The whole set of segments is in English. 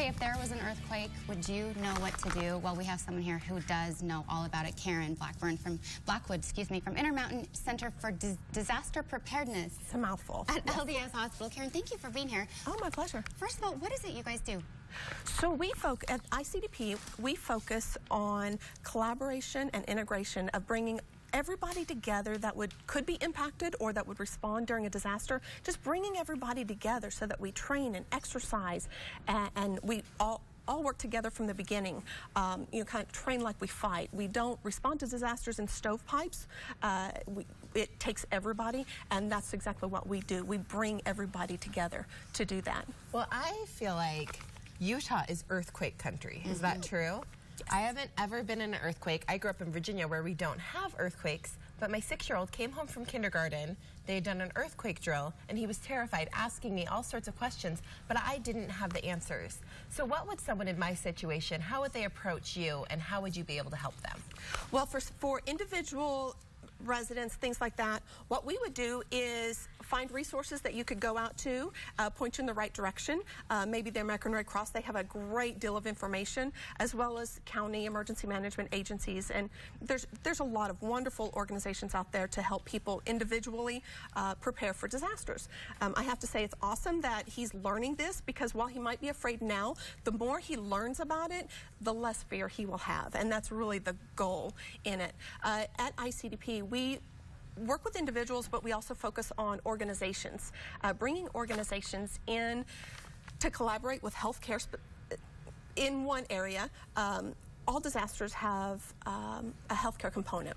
Okay, if there was an earthquake, would you know what to do? Well, we have someone here who does know all about it. Karen Blackwood, from Intermountain Center for Disaster Preparedness. It's a mouthful. At LDS Hospital. Karen, thank you for being here. Oh, my pleasure. First of all, what is it you guys do? So at ICDP, we focus on collaboration and integration of bringing everybody together that could be impacted or that would respond during a disaster, just bringing everybody together so that we train and exercise and we all work together from the beginning. Kind of train like we fight. We don't respond to disasters in stovepipes. It takes everybody, and that's exactly what we do. We bring everybody together to do that. Well, I feel like Utah is earthquake country. Is that true? I haven't ever been in an earthquake. I grew up in Virginia where we don't have earthquakes, but my 6-year-old came home from kindergarten. They had done an earthquake drill, and he was terrified, asking me all sorts of questions, but I didn't have the answers. So what would someone in my situation, how would they approach you, and how would you be able to help them? Well, for individual residents, things like that, what we would do is find resources that you could go out to, point you in the right direction. Maybe the American Red Cross, they have a great deal of information, as well as county emergency management agencies. And there's a lot of wonderful organizations out there to help people individually prepare for disasters. I have to say it's awesome that he's learning this, because while he might be afraid now, the more he learns about it, the less fear he will have. And that's really the goal in it. At ICDP, we work with individuals, but we also focus on organizations, bringing organizations in to collaborate with healthcare in one area. All disasters have a healthcare component,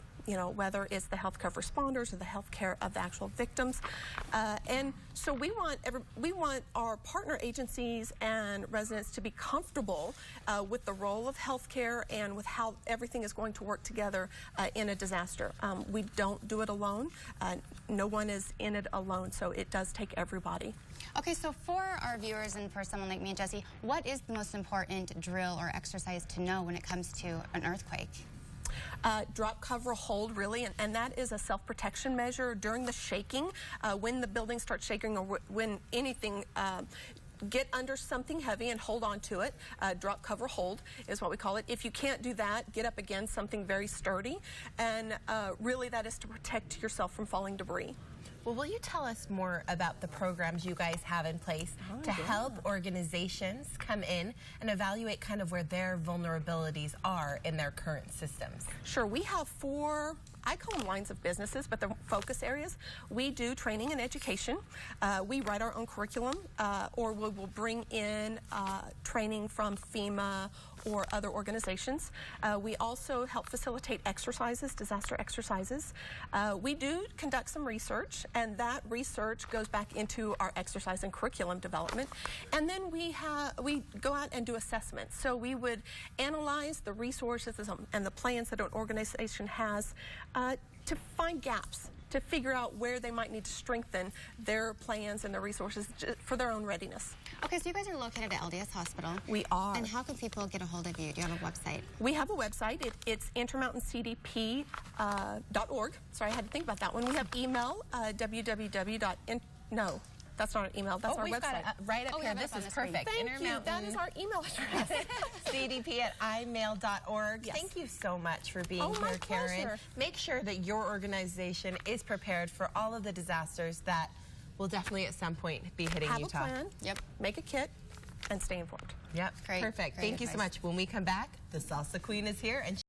whether it's the healthcare of responders or the healthcare of the actual victims. And so we want our partner agencies and residents to be comfortable with the role of healthcare and with how everything is going to work together in a disaster. We don't do it alone. No one is in it alone, so it does take everybody. Okay, so for our viewers and for someone like me and Jesse, what is the most important drill or exercise to know when it comes to an earthquake? Drop, cover, hold, really, and that is a self-protection measure during the shaking. When the building starts shaking or when anything, get under something heavy and hold on to it. Drop, cover, hold is what we call it. If you can't do that, get up against something very sturdy, and really that is to protect yourself from falling debris. Well, will you tell us more about the programs you guys have in place to help organizations come in and evaluate kind of where their vulnerabilities are in their current systems? Sure. We have 4, I call them lines of businesses, but they're focus areas. We do training and education. We write our own curriculum, or we will bring in training from FEMA or other organizations. We also help facilitate exercises, disaster exercises. We do conduct some research, and that research goes back into our exercise and curriculum development. And then we go out and do assessments. So we would analyze the resources and the plans that an organization has to find gaps, to figure out where they might need to strengthen their plans and their resources for their own readiness. Okay, so you guys are located at LDS Hospital. We are. And how can people get a hold of you? Do you have a website? We have a website. It's intermountaincdp.org. Sorry, I had to think about that one. We have email, No, that's not an email. That's our we've website. Got it right up here. This is perfect. Thank you. That is our email address. CDP@imail.org. Yes. Thank you so much for being here, Karen. Pleasure. Make sure that your organization is prepared for all of the disasters that will definitely at some point be hitting Utah. Have a plan. Yep. Make a kit and stay informed. Yep. Great. Perfect. Great Thank you so advice. much. When we come back, the Salsa Queen is here, and